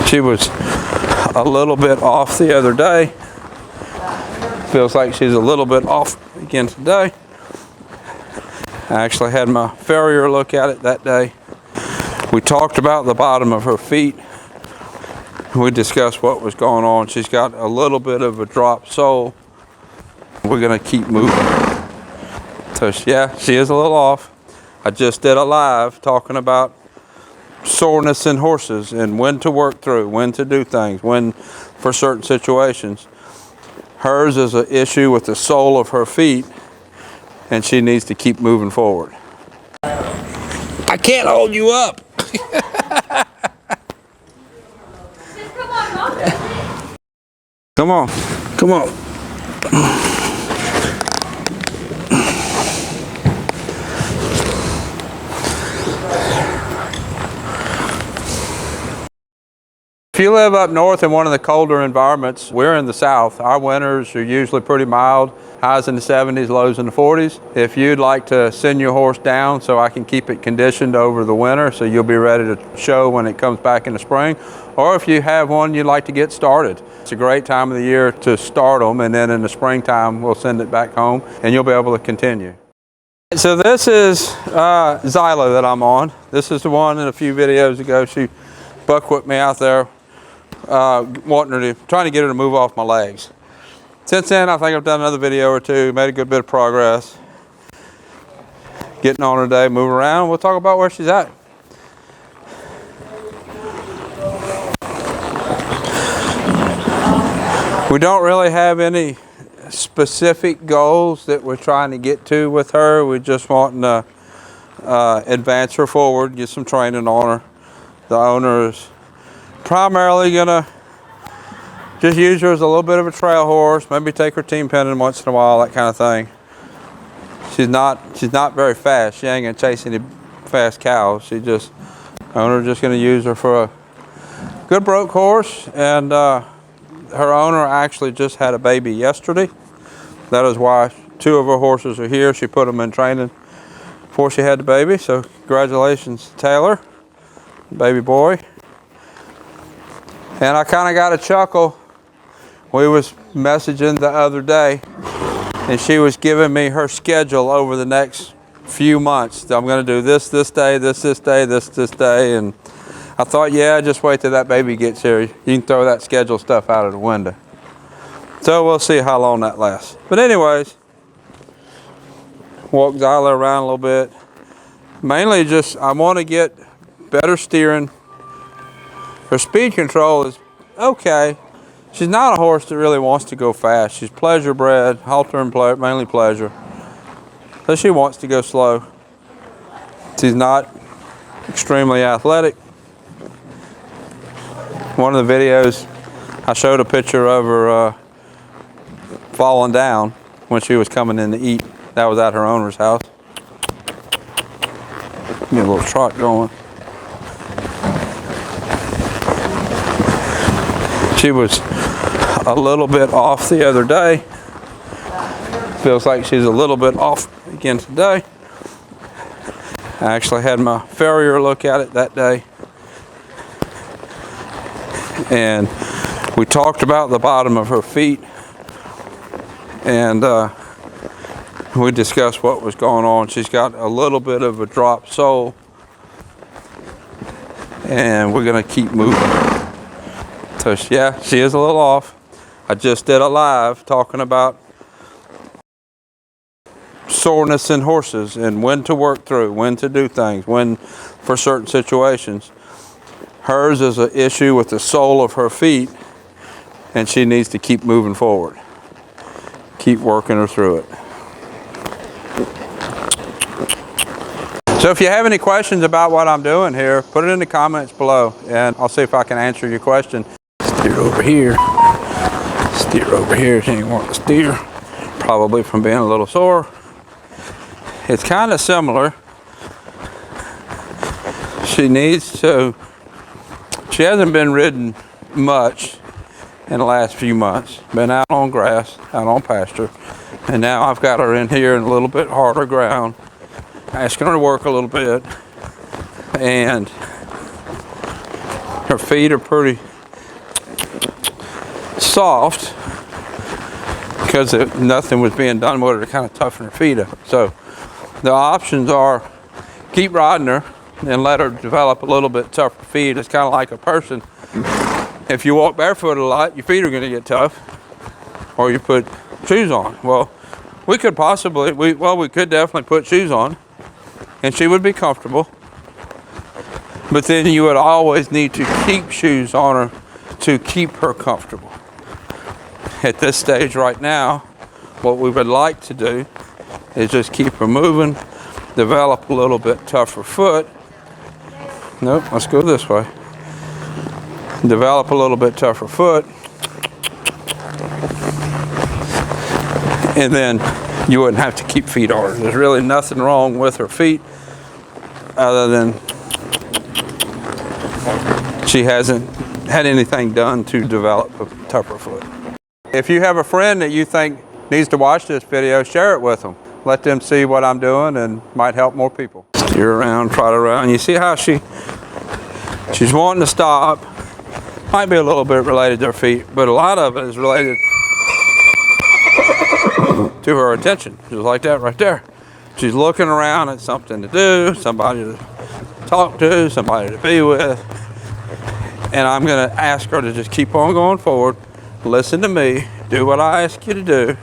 She was a little bit off the other day. Feels like she's a little bit off again today. I actually had my farrier look at it that day. We talked about the bottom of her feet. We discussed what was going on. She's got a little bit of a dropped sole. We're gonna keep moving. So yeah, she is a little off. I just did a live talking about soreness in horses and when to work through, when to do things, when for certain situations. Hers is an issue with the sole of her feet, and she needs to keep moving forward. I can't hold you up. Come on, come on. If you live up north in one of the colder environments, we're in the south. Our winters are usually pretty mild, highs in the 70s, lows in the 40s. If you'd like to send your horse down so I can keep it conditioned over the winter so you'll be ready to show when it comes back in the spring, or if you have one you'd like to get started, it's a great time of the year to start them, and then in the springtime we'll send it back home and you'll be able to continue. So this is Xyla that I'm on. This is the one in a few videos ago. She buck whipped me out there. Trying to get her to move off my legs. Since then, I think I've done another video or two, made a good bit of progress. Getting on her today, moving around. We'll talk about where she's at. We don't really have any specific goals that we're trying to get to with her. We're just wanting to advance her forward, get some training on her. The owner is primarily gonna just use her as a little bit of a trail horse, maybe take her team penning once in a while, that kind of thing. She's not very fast. She ain't gonna chase any fast cows. Owner's just gonna use her for a good broke horse, and her owner actually just had a baby yesterday. That is why two of her horses are here. She put them in training before she had the baby, so congratulations, Taylor, baby boy. And I kind of got a chuckle. We was messaging the other day, and she was giving me her schedule over the next few months. I'm going to do this day, this day, this day. And I thought, yeah, just wait till that baby gets here. You can throw that schedule stuff out of the window. So we'll see how long that lasts. But anyways, walk Xyla around a little bit. Mainly just, I want to get better steering. Her speed control is okay. She's not a horse that really wants to go fast. She's pleasure bred, halter and mainly pleasure. So she wants to go slow. She's not extremely athletic. One of the videos, I showed a picture of her falling down when she was coming in to eat. That was at her owner's house. Get a little trot going. She was a little bit off the other day. Feels like she's a little bit off again today. I actually had my farrier look at it that day. And we talked about the bottom of her feet. And we discussed what was going on. She's got a little bit of a dropped sole. And we're gonna keep moving. So yeah, she is a little off. I just did a live talking about soreness in horses and when to work through, when to do things, when for certain situations. Hers is an issue with the sole of her feet, and she needs to keep moving forward. Keep working her through it. So if you have any questions about what I'm doing here, put it in the comments below, and I'll see if I can answer your question. Steer over here. Steer over here. She ain't want to steer. Probably from being a little sore. It's kind of similar. She hasn't been ridden much in the last few months. Been out on grass, out on pasture. And now I've got her in here in a little bit harder ground. Asking her to work a little bit. And her feet are pretty soft because nothing was being done with her to kind of toughen her feet up. So the options are keep riding her and let her develop a little bit tougher feet. It's kind of like a person. If you walk barefoot a lot, your feet are going to get tough, or you put shoes on. Well, we could definitely put shoes on and she would be comfortable. But then you would always need to keep shoes on her to keep her comfortable. At this stage right now, what we would like to do is just keep her moving, develop a little bit tougher foot. Nope, let's go this way. Develop a little bit tougher foot. And then you wouldn't have to keep feet on her. There's really nothing wrong with her feet other than she hasn't had anything done to develop a tougher foot. If you have a friend that you think needs to watch this video, share it with them. Let them see what I'm doing and might help more people. Steer around, trot around. You see how she's wanting to stop. Might be a little bit related to her feet, but a lot of it is related to her attention. Just like that right there. She's looking around at something to do, somebody to talk to, somebody to be with. And I'm going to ask her to just keep on going forward. Listen to me. Do what I ask you to do.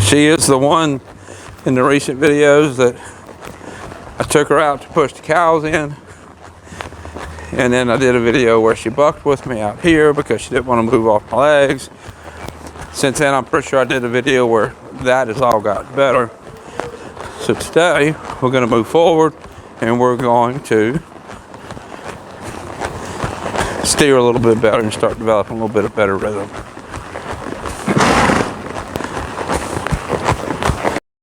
She is the one in the recent videos that I took her out to push the cows in. And then I did a video where she bucked with me out here because she didn't want to move off my legs. Since then, I'm pretty sure I did a video where that has all gotten better. So today, we're going to move forward and we're going to steer a little bit better and start developing a little bit of better rhythm.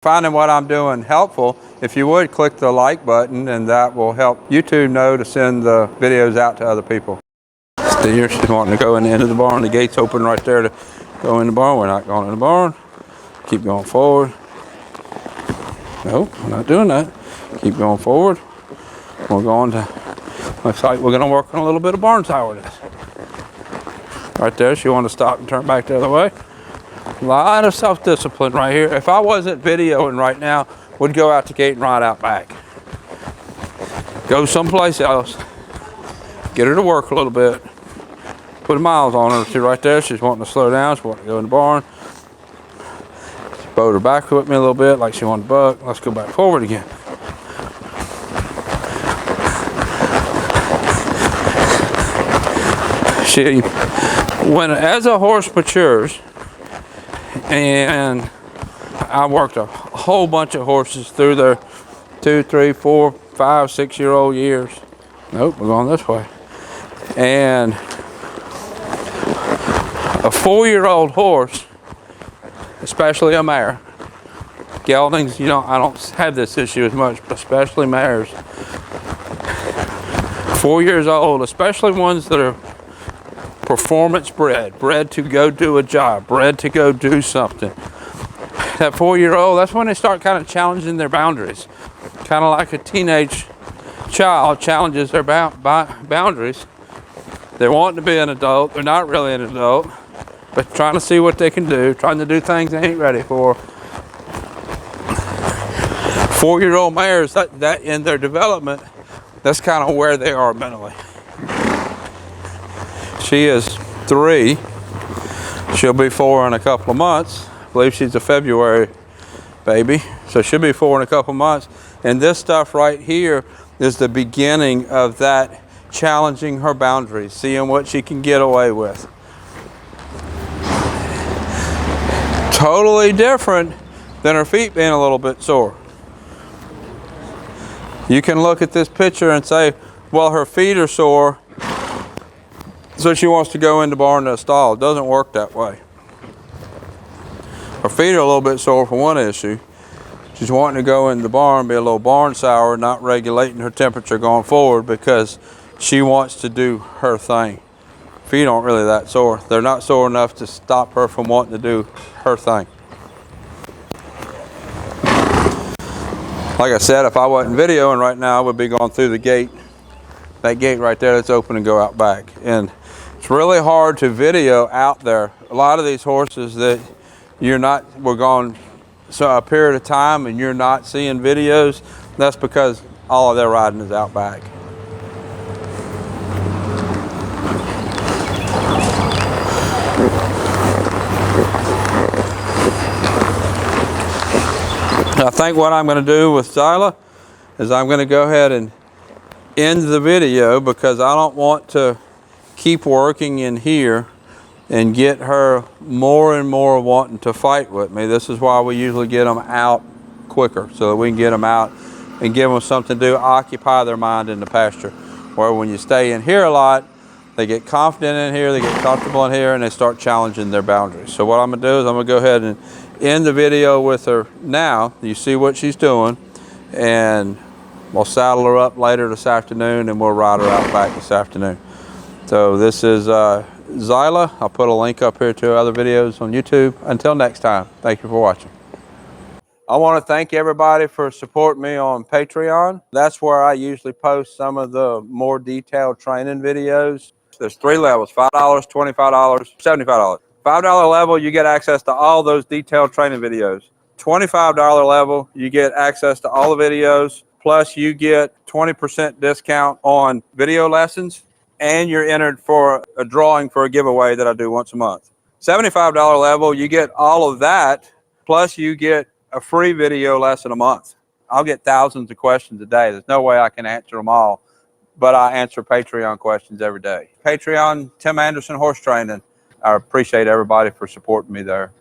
Finding what I'm doing helpful, if you would click the like button, and that will help YouTube know to send the videos out to other people. Steer, she's wanting to go in the end of the barn. The gate's open right there to go in the barn. We're not going in the barn. Keep going forward. Nope, we're not doing that. Keep going forward. We're going to, looks like we're going to work on a little bit of barn sourness. Right there, she wants to stop and turn back the other way. A lot of self-discipline right here. If I wasn't videoing right now, would go out the gate and ride out back. Go someplace else. Get her to work a little bit. Put miles on her. See right there, she's wanting to slow down. She wants to go in the barn. Bowed her back with me a little bit like she wanted to buck. Let's go back forward again. As a horse matures, and I worked a whole bunch of horses through their 2, 3, 4, 5, 6-year-old years. Nope, we're going this way. And a 4-year-old horse, especially a mare, geldings, I don't have this issue as much, but especially mares. 4 years old, especially ones that are performance bred to go do a job, bred to go do something. That 4-year-old, that's when they start kind of challenging their boundaries. Kind of like a teenage child challenges their boundaries. They're wanting to be an adult. They're not really an adult, but trying to see what they can do, trying to do things they ain't ready for. 4-year-old mares, that in their development, that's kind of where they are mentally. She is 3. She'll be 4 in a couple of months. I believe she's a February baby. So she'll be 4 in a couple of months. And this stuff right here is the beginning of that challenging her boundaries, seeing what she can get away with. Totally different than her feet being a little bit sore. You can look at this picture and say, well, her feet are sore, so she wants to go in the barn to a stall. It doesn't work that way. Her feet are a little bit sore for one issue. She's wanting to go in the barn, be a little barn sour, not regulating her temperature going forward because she wants to do her thing. Feet aren't really that sore. They're not sore enough to stop her from wanting to do her thing. Like I said, if I wasn't videoing right now, I would be going through the gate. That gate right there that's open and go out back. And It's really hard to video out there. A lot of these horses that we're going a period of time and you're not seeing videos, that's because all of their riding is out back. I think what I'm going to do with Xyla is I'm going to go ahead and end the video, because I don't want to keep working in here and get her more and more wanting to fight with me. This is why we usually get them out quicker, so that we can get them out and give them something to do, occupy their mind in the pasture. Where when you stay in here a lot, they get confident in here, they get comfortable in here, and they start challenging their boundaries. So what I'm gonna do is I'm gonna go ahead and end the video with her now. You see what she's doing, and we'll saddle her up later this afternoon and we'll ride her out back this afternoon. So this is Xyla. I'll put a link up here to other videos on YouTube. Until next time, thank you for watching. I want to thank everybody for supporting me on Patreon. That's where I usually post some of the more detailed training videos. There's 3 levels: $5, $25, $75. $5 level, you get access to all those detailed training videos. $25 level, you get access to all the videos, plus you get 20% discount on video lessons, and you're entered for a drawing for a giveaway that I do once a month. $75 level, you get all of that, plus you get a free video lesson a month. I'll get thousands of questions a day. There's no way I can answer them all, but I answer Patreon questions every day. Patreon, Tim Anderson Horse Training. I appreciate everybody for supporting me there.